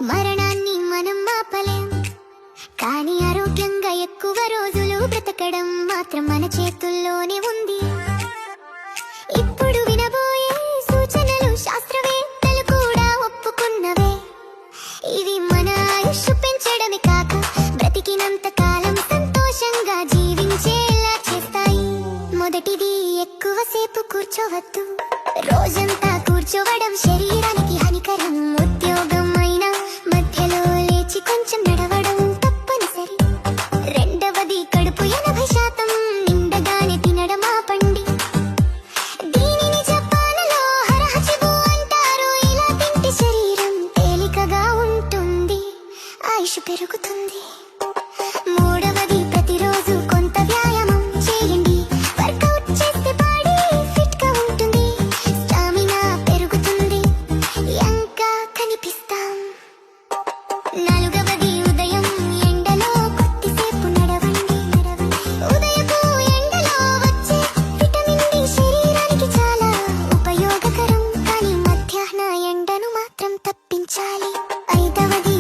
మరణాన్ని మనం ఆపలేం, కానీ ఆరోగ్యంగా ఎక్కువ రోజులు బ్రతకడం మాత్రం మన చేతుల్లోనే ఉంది. ఇప్పుడు వినబోయే సూచనలు శాస్త్రవేత్తలు కూడా ఒప్పుకున్నవే. ఇవి మన ఆయుష్ పెంచడమే కాక బ్రతికినంత కాలం సంతోషంగా జీవించేలా చేస్తాయి. మొదటిది, ఎక్కువసేపు కూర్చోవద్దు. రోజంతా కూర్చోవడం శరీరానికి హానికరం. ఉద్యోగం అయినా మధ్యలో లేచి కొంచెం నడవడం తప్పనిసరి. రెండవది, కడుపు 80% నిండగానే తినడం ఆపండి. దీనిని జపాన్లో హరహచిబు అంటారు. ఇలా తింటే శరీరం తేలికగా ఉంటుంది, ఆయుష్ పెరుగుతుంది. మూడవది, ప్రతిరోజు కొంత వ్యాయామం చేయండి. వర్కౌట్ చేస్తే బాడీ ఫిట్ గా ఉంటుంది, స్టామినా పెరుగుతుంది, యంగ్గా కనిపిస్తాం. నాలుగవది, ఉదయం ఎండలో కొద్దిసేపు నడవండి. ఉదయపు ఎండలో వచ్చే విటమిన్ డి శరీరానికి చాలా ఉపయోగకరం, కానీ మధ్యాహ్న ఎండను మాత్రం తప్పించాలి. ఐదవది,